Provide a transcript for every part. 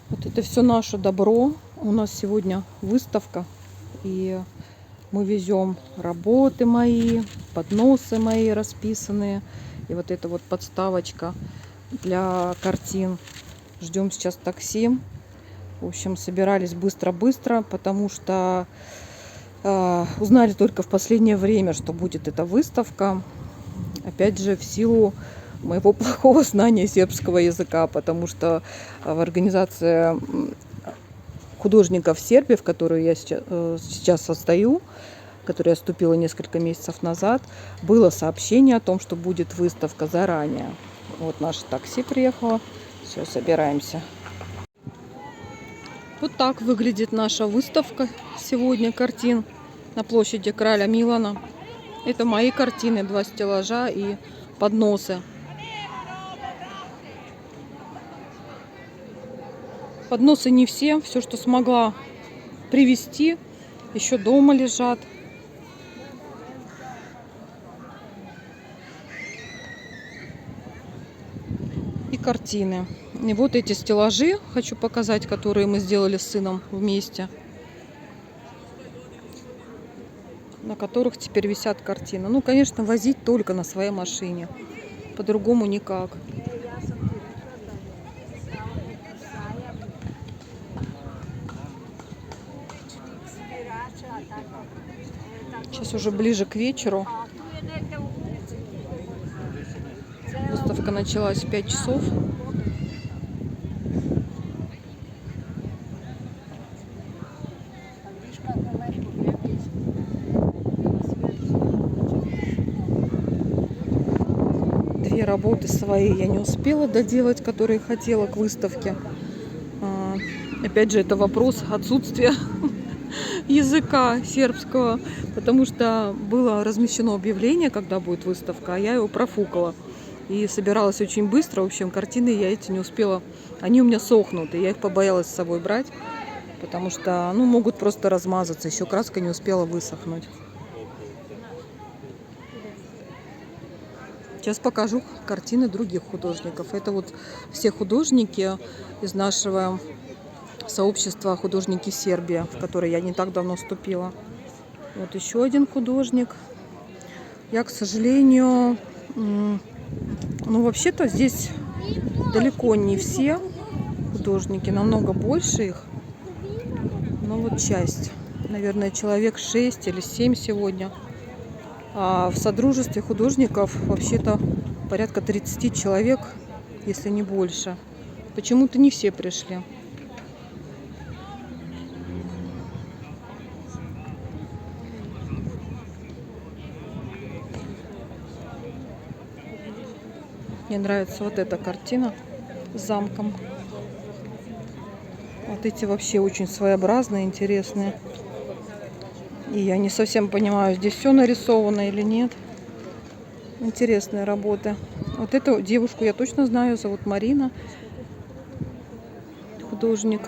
Вот это все наше добро. У нас сегодня выставка, и мы везем работы мои, подносы мои расписанные, и вот эта вот подставочка для картин. Ждем сейчас такси. В общем, собирались быстро-быстро, потому что узнали только в последнее время, что будет эта выставка. Опять же, в силу моего плохого знания сербского языка, потому что в организации художников Сербии, в которую я сейчас состою, в которую я вступила несколько месяцев назад, было сообщение о том, что будет выставка заранее. Вот наше такси приехало. Все, собираемся. Вот так выглядит наша выставка сегодня картин на площади Краля Милана. Это мои картины, 2 стеллажа и подносы. Подносы не все что смогла привезти, еще дома лежат. И картины. И вот эти стеллажи хочу показать, которые мы сделали с сыном вместе, на которых теперь висят картины. Ну, конечно, возить только на своей машине. По-другому никак. Сейчас уже ближе к вечеру. Выставка началась в 5 часов. Две работы свои я не успела доделать, которые хотела к выставке. Опять же, это вопрос отсутствия языка сербского, потому что было размещено объявление, когда будет выставка, а я его профукала. И собиралась очень быстро. В общем, картины я эти не успела. Они у меня сохнут, и я их побоялась с собой брать, потому что, ну, могут просто размазаться. Еще краска не успела высохнуть. Сейчас покажу картины других художников. Это вот все художники из нашего сообщества «Художники Сербии», в которое я не так давно вступила. Вот еще один художник. Я, к сожалению, ну, вообще-то здесь далеко не все художники, намного больше их. Но вот часть, наверное, человек 6 или 7 сегодня. А в содружестве художников вообще-то порядка 30 человек, если не больше. Почему-то не все пришли. Мне нравится вот эта картина с замком. Вот эти вообще очень своеобразные, интересные. И я не совсем понимаю, здесь все нарисовано или нет. Интересные работы. Вот эту девушку я точно знаю, зовут Марина. Художник.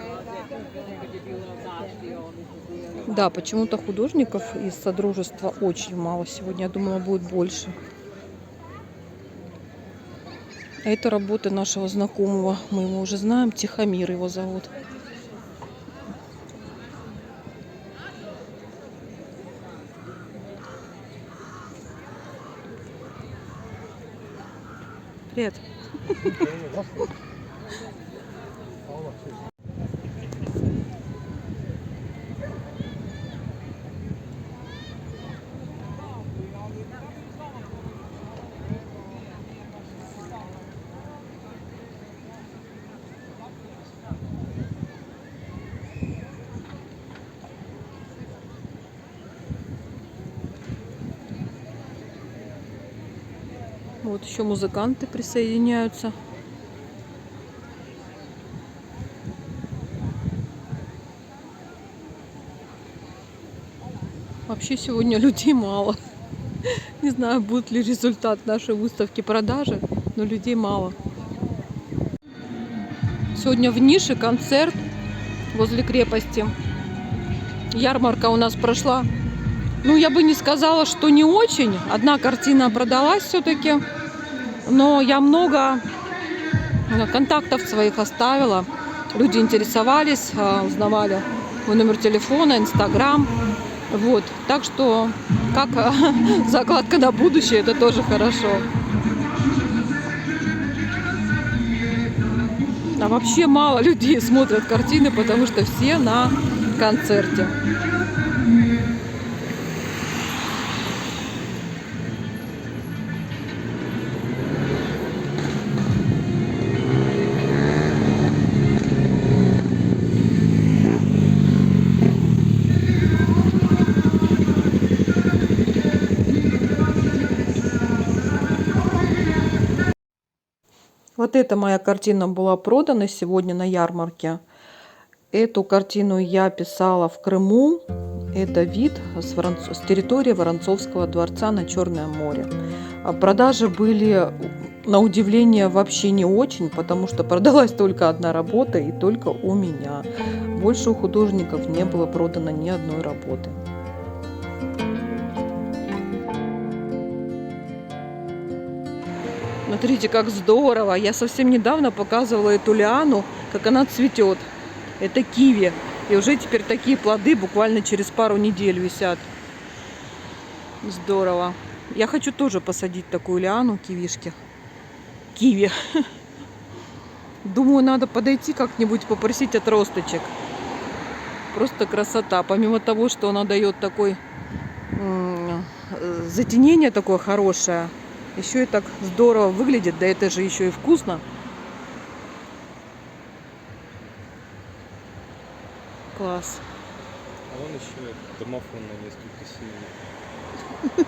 Да, почему-то художников из содружества очень мало сегодня. Я думала, будет больше. Это работы нашего знакомого. Мы его уже знаем. Тихомир его зовут. Привет. Вот еще музыканты присоединяются. Вообще сегодня людей мало. Не знаю, будет ли результат нашей выставки продажи, но людей мало. Сегодня в Нише концерт возле крепости. Ярмарка у нас прошла. Ну, я бы не сказала, что не очень. Одна картина продалась все-таки. Но я много контактов своих оставила. Люди интересовались, узнавали мой номер телефона, Инстаграм. Вот. Так что, как закладка на будущее, это тоже хорошо. А вообще мало людей смотрят картины, потому что все на концерте. Вот эта моя картина была продана сегодня на ярмарке. Эту картину я писала в Крыму. Это вид с территории Воронцовского дворца на Черное море. Продажи были, на удивление, вообще не очень, потому что продалась только одна работа и только у меня. Больше у художников не было продано ни одной работы. Смотрите, как здорово! Я совсем недавно показывала эту лиану, как она цветет. Это киви. И уже теперь такие плоды буквально через пару недель висят. Здорово. Я хочу тоже посадить такую лиану, кивишки. Киви. Думаю, надо подойти как-нибудь попросить отросточек. Просто красота. Помимо того, что она дает такой затенение такое хорошее, еще и так здорово выглядит. Да это же еще и вкусно. Класс. А вон еще домофон на несколько семей.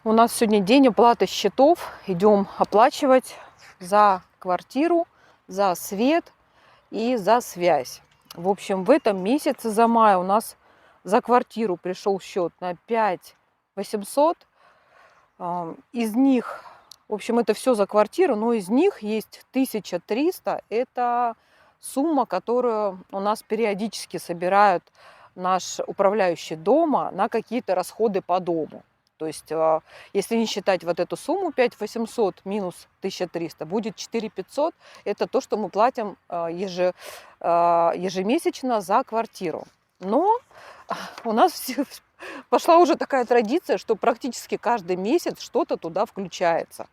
У нас сегодня день оплаты счетов. Идем оплачивать за квартиру, за свет и за связь. В общем, в этом месяце за май у нас за квартиру пришел счет на 5800. Из них, в общем, это все за квартиру, но из них есть 1300. Это сумма, которую у нас периодически собирают наш управляющий дома на какие-то расходы по дому. То есть, если не считать вот эту сумму 5800 минус 1300, будет 4500. Это то, что мы платим ежемесячно за квартиру. Но у нас пошла уже такая традиция, что практически каждый месяц что-то туда включается.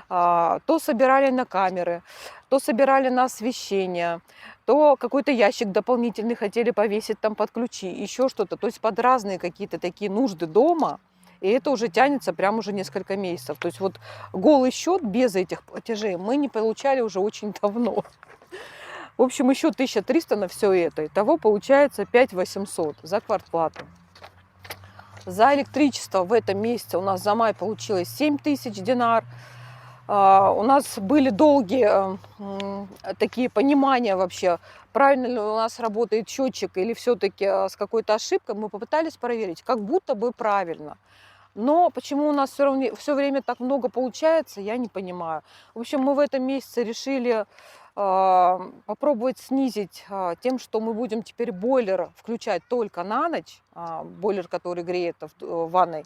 То собирали на камеры, то собирали на освещение, то какой-то ящик дополнительный хотели повесить там под ключи, еще что-то. То есть под разные какие-то такие нужды дома. И это уже тянется прям уже несколько месяцев. То есть вот голый счет без этих платежей мы не получали уже очень давно. В общем, еще 1300 на все это. Итого получается 5800 за квартплату. За электричество в этом месяце у нас за май получилось 7000 динар. У нас были долгие такие понимания вообще, правильно ли у нас работает счетчик или все-таки с какой-то ошибкой. Мы попытались проверить, как будто бы правильно. Но почему у нас все время так много получается, я не понимаю. В общем, мы в этом месяце решили попробовать снизить тем, что мы будем теперь бойлер включать только на ночь, бойлер, который греет в ванной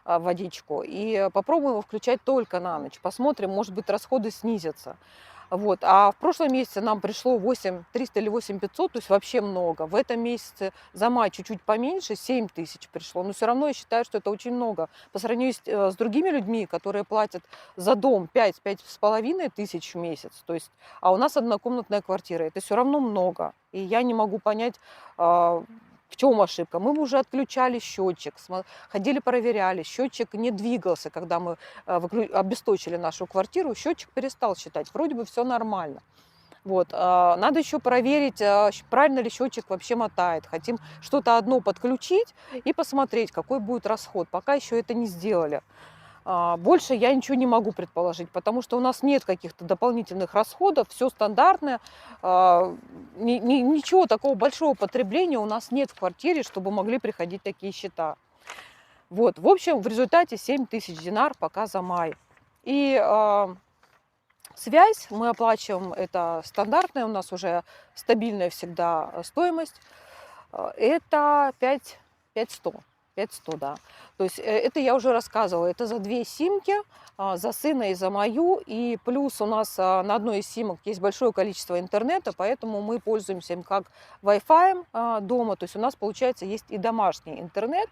водичку, и попробуем его включать только на ночь. Посмотрим, может быть, расходы снизятся. Вот. А в прошлом месяце нам пришло 8300 или 8500, то есть вообще много. В этом месяце за май чуть-чуть поменьше, 7000 пришло. Но все равно я считаю, что это очень много. По сравнению с другими людьми, которые платят за дом 5-5,5 тысяч в месяц, то есть, а у нас однокомнатная квартира, это все равно много. И я не могу понять, в чем ошибка. Мы уже отключали счетчик, ходили проверяли, счетчик не двигался, когда мы обесточили нашу квартиру, счетчик перестал считать, вроде бы все нормально. Вот. Надо еще проверить, правильно ли счетчик вообще мотает. Хотим что-то одно подключить и посмотреть, какой будет расход. Пока еще это не сделали. Больше я ничего не могу предположить, потому что у нас нет каких-то дополнительных расходов, все стандартное, ничего такого большого потребления у нас нет в квартире, чтобы могли приходить такие счета. Вот, в общем, в результате 7000 динар пока за май. И связь мы оплачиваем, это стандартная, у нас уже стабильная всегда стоимость. Это 5100. 5100, да. То есть это я уже рассказывала, это за 2 симки, за сына и за мою. И плюс у нас на одной из симок есть большое количество интернета, поэтому мы пользуемся им как Wi-Fi дома. То есть у нас, получается, есть и домашний интернет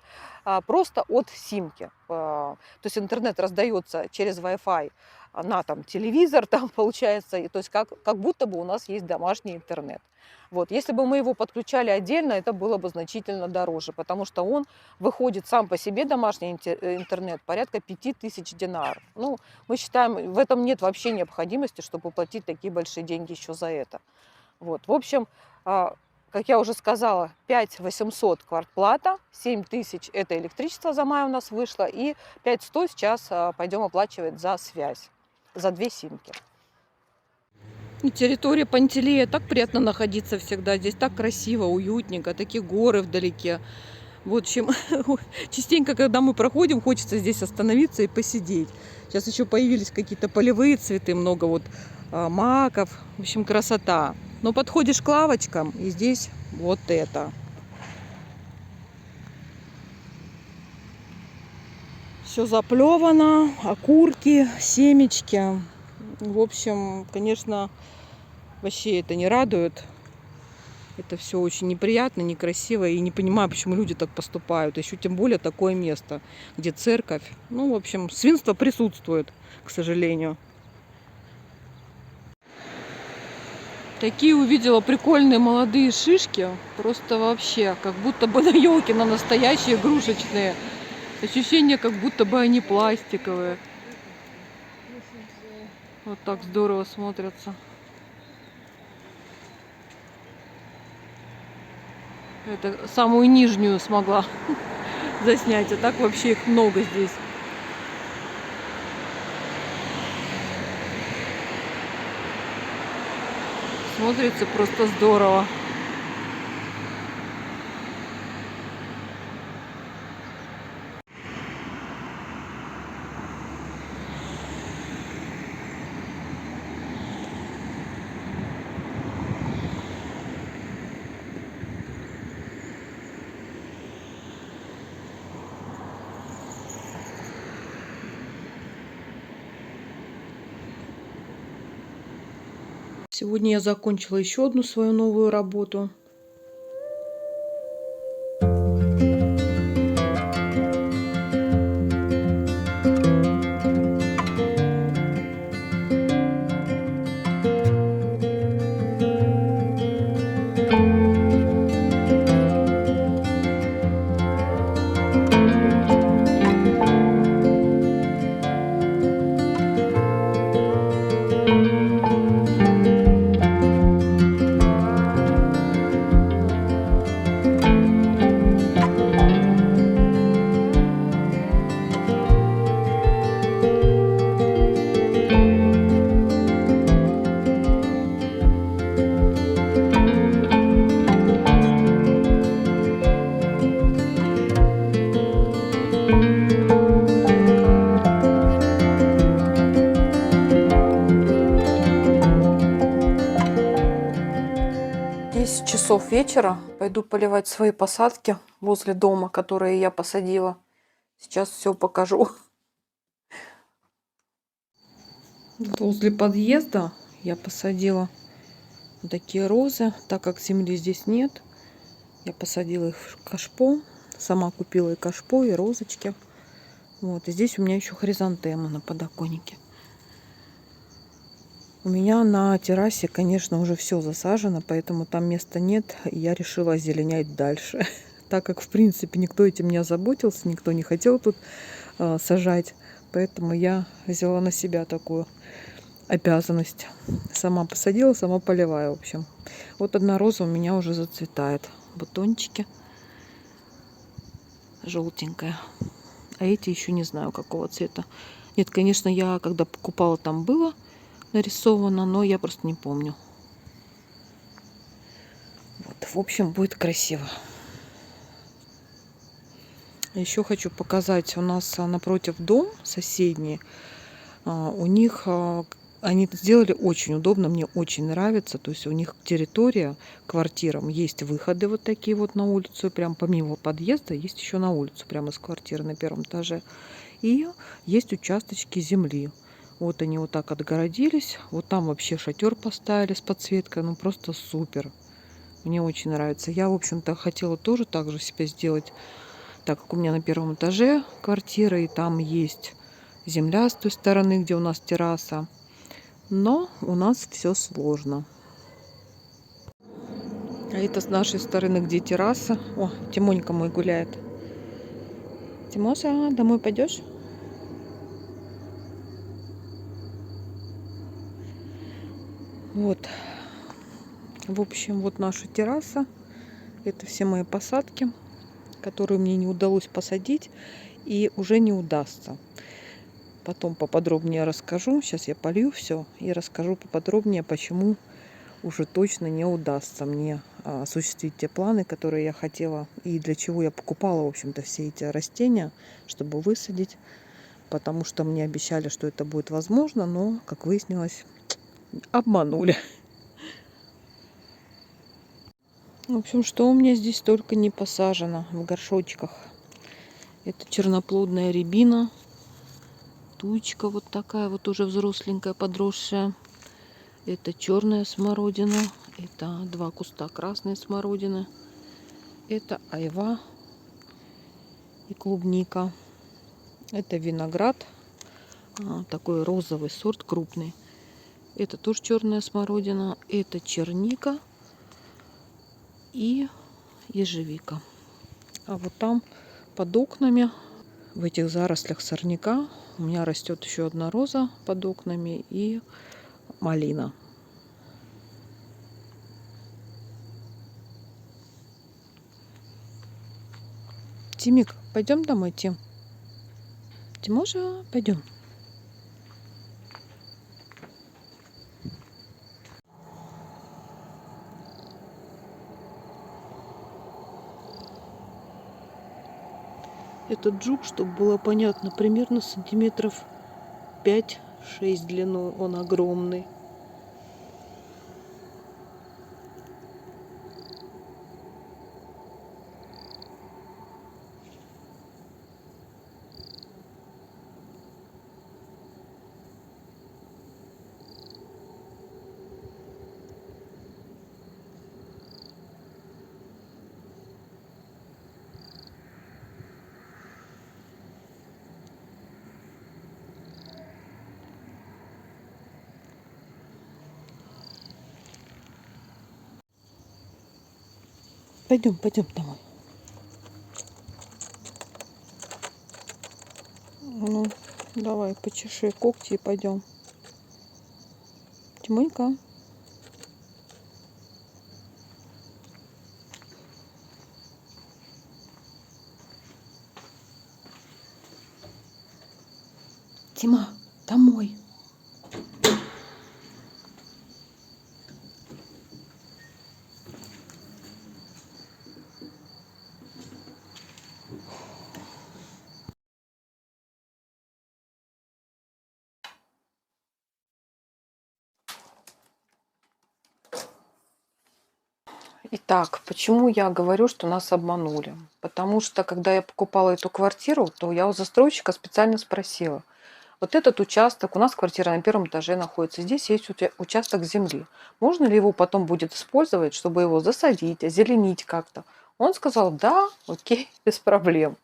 просто от симки. То есть интернет раздается через Wi-Fi на там, телевизор, там получается, и, то есть как будто бы у нас есть домашний интернет. Вот. Если бы мы его подключали отдельно, это было бы значительно дороже, потому что он выходит сам по себе, домашний интернет, порядка 5000 динаров. Ну, мы считаем, в этом нет вообще необходимости, чтобы платить такие большие деньги еще за это. Вот. В общем, как я уже сказала, 5800 квартплата, 7000 это электричество за май у нас вышло, и 5100 сейчас пойдем оплачивать за связь, за 2 симки. И территория Пантелея, так приятно находиться всегда. Здесь так красиво, уютненько, такие горы вдалеке. В общем, частенько, когда мы проходим, хочется здесь остановиться и посидеть. Сейчас еще появились какие-то полевые цветы, много вот маков. В общем, красота. Но подходишь к лавочкам, и здесь вот это. Все заплевано, окурки, семечки. В общем, конечно, вообще это не радует. Это все очень неприятно, некрасиво. И не понимаю, почему люди так поступают. Еще тем более такое место, где церковь. Ну, в общем, свинство присутствует, к сожалению. Такие увидела прикольные молодые шишки. Просто вообще, как будто бы на елке, на настоящие игрушечные. Ощущение, как будто бы они пластиковые. Вот так здорово смотрятся. Это самую нижнюю смогла заснять, а так вообще их много здесь. Смотрится просто здорово. Сегодня я закончила еще одну свою новую работу. Часов вечера. Пойду поливать свои посадки возле дома, которые я посадила. Сейчас все покажу. Вот возле подъезда я посадила такие розы. Так как земли здесь нет, я посадила их в кашпо. Сама купила и кашпо, и розочки. Вот. И здесь у меня еще хризантема на подоконнике. У меня на террасе, конечно, уже все засажено, поэтому там места нет. И я решила озеленять дальше. Так как, в принципе, никто этим не озаботился, никто не хотел тут сажать. Поэтому я взяла на себя такую обязанность. Сама посадила, сама поливаю, в общем. Вот одна роза у меня уже зацветает. Бутончики. Желтенькая. А эти еще не знаю, какого цвета. Нет, конечно, я когда покупала, там было нарисовано, но я просто не помню. Вот, в общем, будет красиво. Еще хочу показать, у нас напротив дом соседний, у них Они это сделали очень удобно, мне очень нравится. То есть у них территория к квартирам, есть выходы вот такие вот на улицу, прям помимо подъезда есть еще на улицу, прямо из квартиры на первом этаже. И есть участочки земли. Вот они вот так отгородились. Вот там вообще шатер поставили с подсветкой. Ну просто супер. Мне очень нравится. Я, в общем-то, хотела тоже так же себе сделать, так как у меня на первом этаже квартира, и там есть земля с той стороны, где у нас терраса. Но у нас все сложно. А это с нашей стороны, где терраса. О, Тимонька мой гуляет. Тимоша, домой пойдешь? Вот. В общем, вот наша терраса. Это все мои посадки, которые мне не удалось посадить и уже не удастся. Потом поподробнее расскажу. Сейчас я полью все и расскажу поподробнее, почему уже точно не удастся мне осуществить те планы, которые я хотела и для чего я покупала, в общем-то, все эти растения, чтобы высадить, потому что мне обещали, что это будет возможно, но, как выяснилось, обманули. В общем, что у меня здесь только не посажено в горшочках. Это черноплодная рябина, туечка вот такая вот уже взросленькая, подросшая. Это черная смородина, это 2 куста красной смородины. Это айва и клубника. Это виноград, такой розовый сорт, крупный. Это тоже черная смородина. Это черника и ежевика. А вот там под окнами, в этих зарослях сорняка, у меня растет еще одна роза под окнами и малина. Тимик, пойдем домой, Тим? Тимоша, пойдем. Этот жук, чтобы было понятно, примерно сантиметров 5-6 длину. Он огромный. Пойдем, пойдем домой. Ну, давай, почеши когти и пойдем. Тимонька. Тима, домой. Итак, почему я говорю, что нас обманули? Потому что, когда я покупала эту квартиру, то я у застройщика специально спросила. Вот этот участок, у нас квартира на первом этаже находится, здесь есть участок земли. Можно ли его потом будет использовать, чтобы его засадить, озеленить как-то? Он сказал, да, окей, без проблем.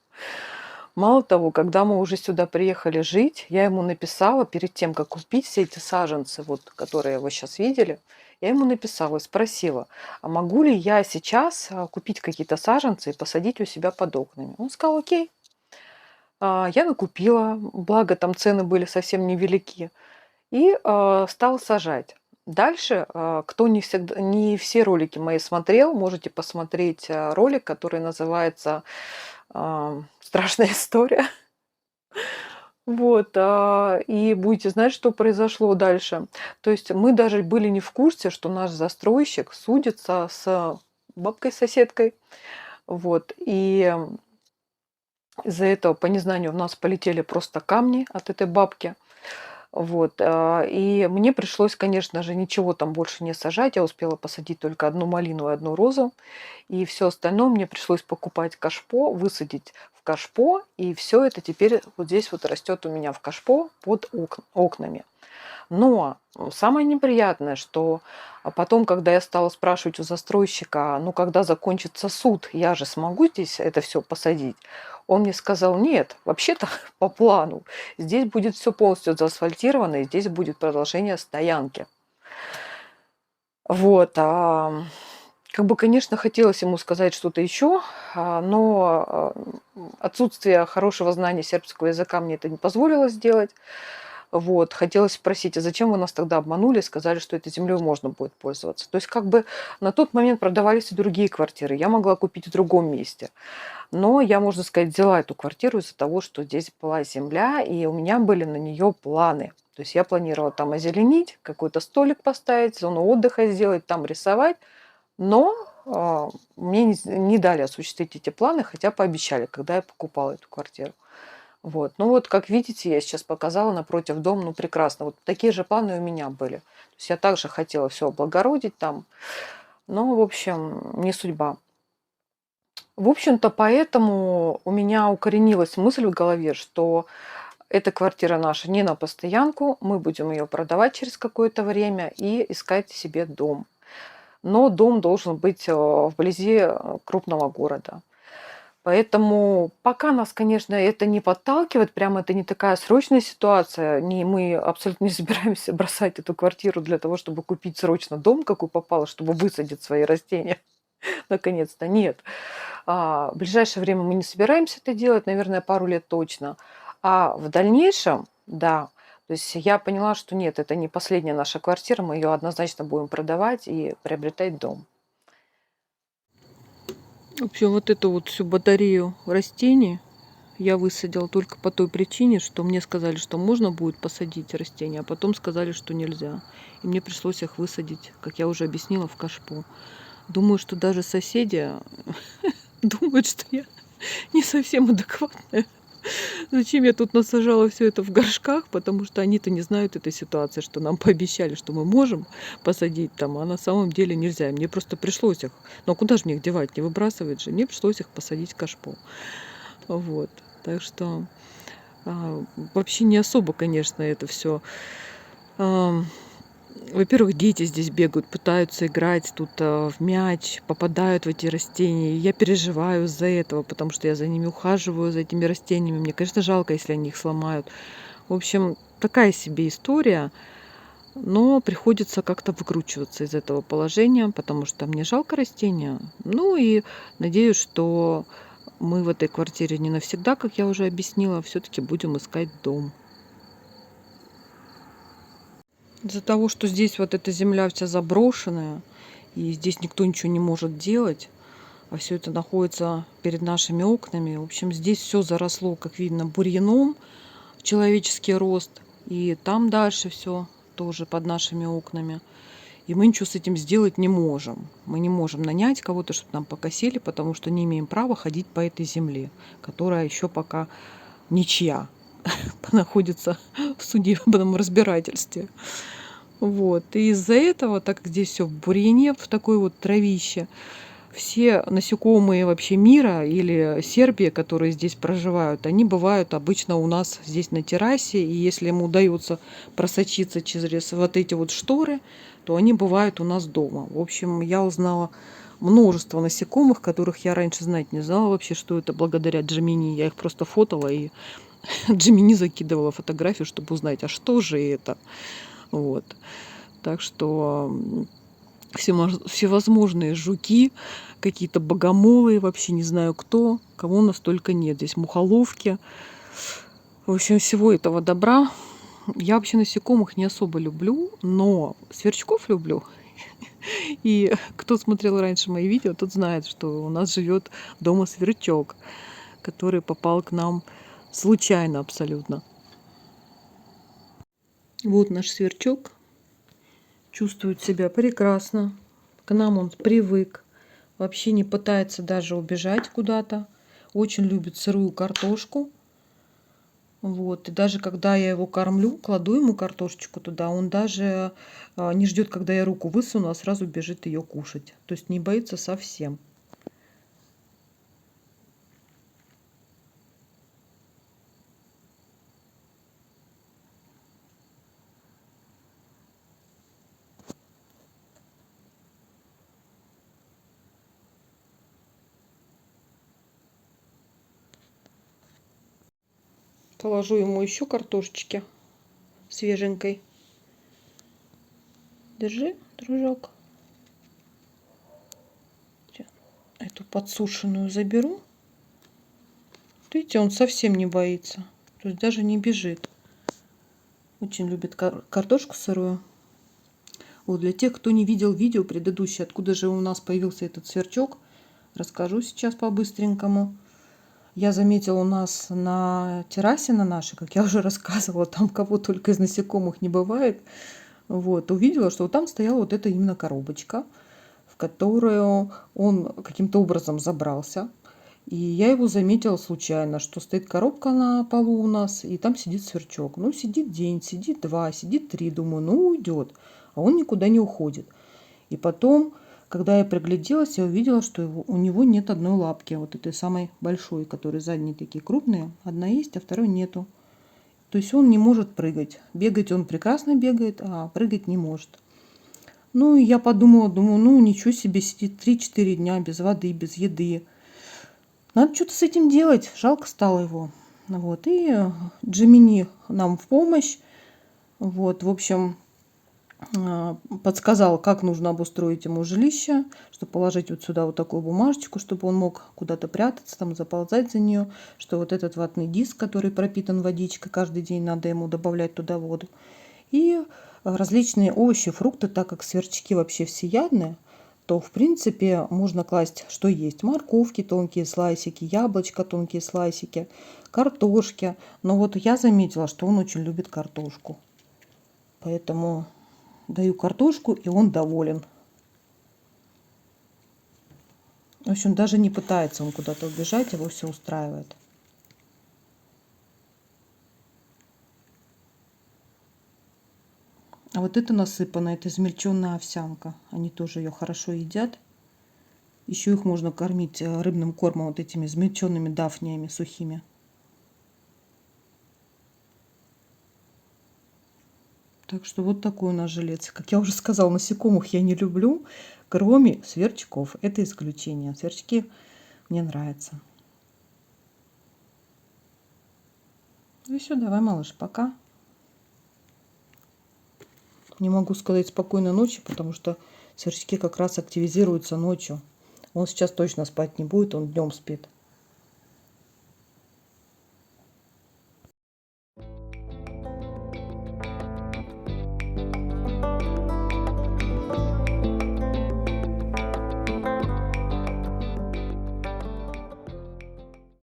Мало того, когда мы уже сюда приехали жить, я ему написала перед тем, как купить все эти саженцы, вот, которые вы сейчас видели, я ему написала и спросила, а могу ли я сейчас купить какие-то саженцы и посадить у себя под окнами? Он сказал, окей. Я накупила, благо там цены были совсем невелики, и стал сажать. Дальше, кто не все ролики мои смотрел, можете посмотреть ролик, который называется «Страшная история». Вот, и будете знать, что произошло дальше. То есть мы даже были не в курсе, что наш застройщик судится с бабкой-соседкой. Вот, и из-за этого по незнанию у нас полетели просто камни от этой бабки. Вот, и мне пришлось, конечно же, ничего там больше не сажать. Я успела посадить только одну малину и одну розу. И все остальное мне пришлось покупать кашпо, высадить в кашпо. И все это теперь вот здесь вот растет у меня в кашпо под окнами. Но самое неприятное, что потом, когда я стала спрашивать у застройщика, ну, когда закончится суд, я же смогу здесь это все посадить? Он мне сказал, нет, вообще-то по плану. Здесь будет все полностью заасфальтировано, и здесь будет продолжение стоянки. Вот, как бы, конечно, хотелось ему сказать что-то еще, но отсутствие хорошего знания сербского языка мне это не позволило сделать. Вот, хотелось спросить, а зачем вы нас тогда обманули, сказали, что этой землей можно будет пользоваться? То есть как бы на тот момент продавались и другие квартиры, я могла купить в другом месте. Но я, можно сказать, взяла эту квартиру из-за того, что здесь была земля, и у меня были на нее планы. То есть я планировала там озеленить, какой-то столик поставить, зону отдыха сделать, там рисовать. Но мне не дали осуществить эти планы, хотя пообещали, когда я покупала эту квартиру. Вот. Ну вот, как видите, я сейчас показала напротив дом, ну прекрасно. Вот такие же планы у меня были. То есть я также хотела все облагородить там, но, в общем, не судьба. В общем-то, поэтому у меня укоренилась мысль в голове, что эта квартира наша не на постоянку, мы будем ее продавать через какое-то время и искать себе дом. Но дом должен быть вблизи крупного города. Поэтому пока нас, конечно, это не подталкивает, прямо это не такая срочная ситуация, не, мы абсолютно не собираемся бросать эту квартиру для того, чтобы купить срочно дом, какой попало, чтобы высадить свои растения. Наконец-то нет. В ближайшее время мы не собираемся это делать, наверное, пару лет точно. А в дальнейшем, да, то есть я поняла, что нет, это не последняя наша квартира, мы ее однозначно будем продавать и приобретать дом. В общем, вот эту вот всю батарею растений я высадила только по той причине, что мне сказали, что можно будет посадить растения, а потом сказали, что нельзя. И мне пришлось их высадить, как я уже объяснила, в кашпо. Думаю, что даже соседи думают, что я не совсем адекватная. Зачем я тут насажала все это в горшках, потому что они-то не знают этой ситуации, что нам пообещали, что мы можем посадить там, а на самом деле нельзя. И мне просто пришлось их, ну а куда же мне их девать, не выбрасывать же, мне пришлось их посадить в кашпо. Вот, так что вообще не особо, конечно, это все. Во-первых, дети здесь бегают, пытаются играть тут в мяч, попадают в эти растения. И я переживаю из-за этого, потому что я за ними ухаживаю, за этими растениями. Мне, конечно, жалко, если они их сломают. В общем, такая себе история, но приходится как-то выкручиваться из этого положения, потому что мне жалко растения. Ну и надеюсь, что мы в этой квартире не навсегда, как я уже объяснила, все-таки будем искать дом. Из-за того, что здесь вот эта земля вся заброшенная, и здесь никто ничего не может делать, а все это находится перед нашими окнами. В общем, здесь все заросло, как видно, бурьяном в человеческий рост. И там дальше все тоже под нашими окнами. И мы ничего с этим сделать не можем. Мы не можем нанять кого-то, чтобы нам покосили, потому что не имеем права ходить по этой земле, которая еще пока ничья, находится в судебном разбирательстве. Вот. И из-за этого, так как здесь все в бурьяне, в такой вот травище, все насекомые вообще мира или Сербии, которые здесь проживают, они бывают обычно у нас здесь на террасе. И если им удается просочиться через вот эти вот шторы, то они бывают у нас дома. В общем, я узнала множество насекомых, которых я раньше знать не знала вообще, что это благодаря Джемини. Я их просто фотала и Джемини закидывала фотографию, чтобы узнать, а что же это. Вот. Так что всевозможные жуки, какие-то богомолы, вообще не знаю кто, кого у нас только нет. Здесь мухоловки. В общем, всего этого добра. Я вообще насекомых не особо люблю, но сверчков люблю. И кто смотрел раньше мои видео, тот знает, что у нас живет дома сверчок, который попал к нам случайно абсолютно. Вот наш сверчок. Чувствует себя прекрасно. К нам он привык. Вообще не пытается даже убежать куда-то. Очень любит сырую картошку. Вот. И даже когда я его кормлю, кладу ему картошечку туда, он даже не ждет, когда я руку высуну, а сразу бежит ее кушать. То есть не боится совсем. Положу ему еще картошечки свеженькой. Держи, дружок. Эту подсушенную заберу. Видите, он совсем не боится. То есть даже не бежит. Очень любит картошку сырую. Вот для тех, кто не видел видео предыдущее, откуда же у нас появился этот сверчок, расскажу сейчас по-быстренькому. Я заметила у нас на террасе на нашей, как я уже рассказывала, там кого только из насекомых не бывает. Вот, увидела, что там стояла вот эта именно коробочка, в которую он каким-то образом забрался. И я его заметила случайно, что стоит коробка на полу у нас, и там сидит сверчок. Ну, сидит день, сидит два, сидит три. Думаю, ну, уйдет. А он никуда не уходит. И потом, когда я пригляделась, я увидела, что у него нет одной лапки. Вот этой самой большой, которые задние такие крупные. Одна есть, а второй нету. То есть он не может прыгать. Бегать он прекрасно бегает, а прыгать не может. Ну, и я подумала, думаю, ну, ничего себе, сидит 3-4 дня без воды, без еды. Надо что-то с этим делать. Жалко стало его. Вот. И Джимини нам в помощь. Вот. В общем, подсказал, как нужно обустроить ему жилище, чтобы положить вот сюда вот такую бумажечку, чтобы он мог куда-то прятаться, там заползать за нее, что вот этот ватный диск, который пропитан водичкой, каждый день надо ему добавлять туда воду. И различные овощи, фрукты, так как сверчки вообще всеядные, то в принципе можно класть, что есть. Морковки, тонкие слайсики, яблочко, тонкие слайсики, картошки. Но вот я заметила, что он очень любит картошку. Поэтому даю картошку, и он доволен. В общем, даже не пытается он куда-то убежать, его все устраивает. А вот это насыпано, это измельченная овсянка. Они тоже ее хорошо едят. Еще их можно кормить рыбным кормом, вот этими измельченными дафниями сухими. Так что вот такой у нас жилец. Как я уже сказала, насекомых я не люблю, кроме сверчков. Это исключение. Сверчки мне нравятся. Ну и все, давай, малыш, пока. Не могу сказать спокойной ночи, потому что сверчки как раз активизируются ночью. Он сейчас точно спать не будет, он днем спит.